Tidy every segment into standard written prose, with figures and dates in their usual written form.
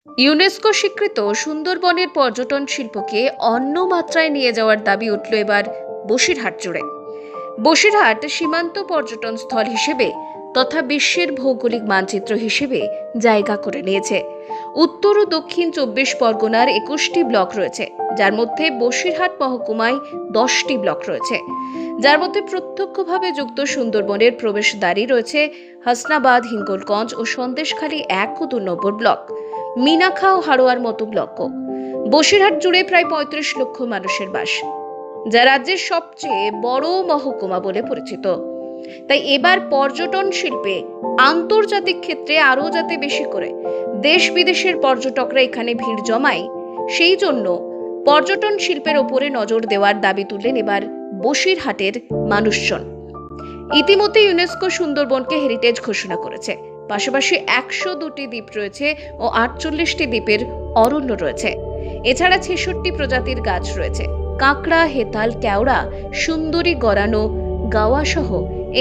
UNESCO স্বীকৃত সুন্দরবনের পর্যটন শিল্পকে অন্য মাত্রায় নিয়ে যাওয়ার দাবি উঠল এবার বসিরহাট জুড়ে। বসিরহাট সীমান্ত পর্যটন স্থল হিসেবে তথা বিশ্বের ভৌগোলিক মানচিত্র হিসেবে জায়গা করে নিয়েছে। উত্তর ও দক্ষিণ ২৪ পরগনার ২১টি ব্লক রয়েছে, যার মধ্যে বসিরহাট মহকুমায় ১০টি ব্লক রয়েছে, যার মধ্যে প্রত্যক্ষভাবে যুক্ত সুন্দরবনের প্রবেশদ্বারই রয়েছে হাসনাবাদ, হিঙ্গলগঞ্জ ও সন্দেশখালী ১ ও ২ নম্বর ব্লক, মিনাখা ও হাড়োয়ার মতো ব্লকও। বসিরহাট জুড়ে প্রায় ৩৫ লক্ষ মানুষের বাস, যা রাজ্যের সবচেয়ে বড় মহকুমা বলে পরিচিত। তাই এবার পর্যটন শিল্পে আন্তর্জাতিক ক্ষেত্রে আরও যাতে বেশি করে দেশ বিদেশের পর্যটকরা এখানে ভিড় জমায়, সেই জন্য পর্যটন শিল্পের ওপরে নজর দেওয়ার দাবি তুললেন এবার বসিরহাটের মানুষজন। ইতিমধ্যে ইউনেস্কো সুন্দরবনকে হেরিটেজ ঘোষণা করেছে। পাশাপাশি ১০২টি দ্বীপ রয়েছে ও ৪৮টি দ্বীপের অরণ্য রয়েছে। এছাড়া ৬৬ প্রজাতির গাছ রয়েছে। কাঁকড়া, হেতাল, কেওড়া, সুন্দরী, গরানো, গাওয়া সহ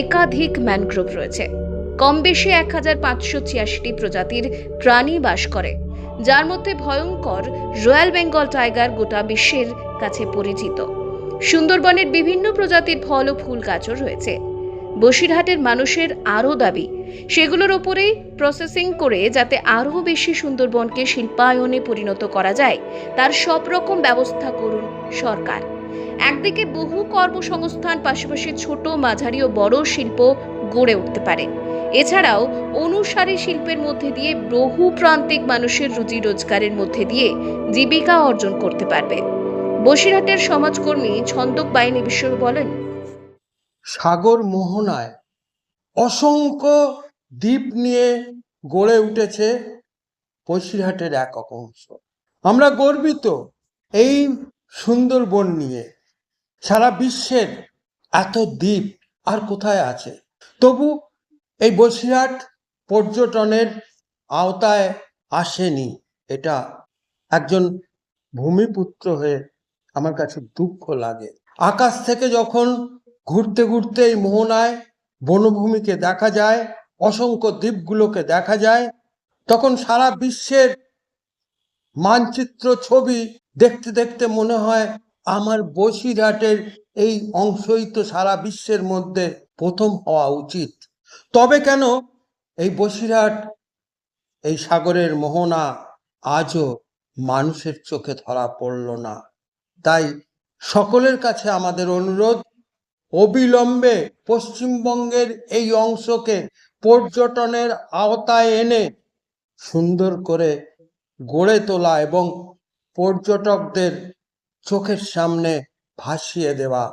একাধিক ম্যানগ্রোভ রয়েছে। কম বেশি ১৫৮৬টি প্রজাতির প্রাণী বাস করে, যার মধ্যে ভয়ঙ্কর রয়্যাল বেঙ্গল টাইগার গোটা বিশ্বের কাছে পরিচিত। সুন্দরবনের বিভিন্ন প্রজাতির ফল ও ফুল গাছও রয়েছে। বসিরহাটের মানুষের আরও দাবি, সেগুলোর ওপরেই প্রসেসিং করে যাতে আরও বেশি সুন্দরবনকে শিল্পায়নে পরিণত করা যায়, তার সব রকম ব্যবস্থা করুন সরকার। একদিকে বহু কর্মসংস্থান, পাশাপাশি ছোট, মাঝারি ও বড় শিল্প গড়ে উঠতে পারে। এছাড়াও অনুসারী শিল্পের মধ্যে দিয়ে বহু প্রান্তিক মানুষের রুজি রোজগারের মধ্যে দিয়ে জীবিকা অর্জন করতে পারবে। বসিরহাটের সমাজকর্মী ছন্দক বাহিনী বিশ্ব বলেন, সাগর মোহনায় অসংখ্য দ্বীপ নিয়ে গড়ে উঠেছে বসিরহাটের এক অংশ। আমরা গর্বিত এই সুন্দরবন নিয়ে। সারা বিশ্বের এত দ্বীপ আর কোথায় আছে? তবু এই বসিরহাট পর্যটনের আওতায় আসেনি। এটা একজন ভূমিপুত্র হয়ে আমার কাছে দুঃখ লাগে। আকাশ থেকে যখন ঘুরতে ঘুরতে এই মোহনায় বনভূমিকে দেখা যায়, অসংখ্য দ্বীপগুলোকে দেখা যায়, তখন সারা বিশ্বের মানচিত্র ছবি দেখতে দেখতে মনে হয় আমার বসিরহাটের এই অংশই তো সারা বিশ্বের মধ্যে প্রথম হওয়া উচিত। তবে কেন এই বসিরহাট, এই সাগরের মোহনা আজও মানুষের চোখে ধরা পড়ল না? তাই সকলের কাছে আমাদের অনুরোধ, অবিলম্বে পশ্চিমবঙ্গের এই অংশকে পর্যটনের আওতায় এনে সুন্দর করে গড়ে তোলা এবং পর্যটকদের চোখের সামনে ভাসিয়ে দেওয়া।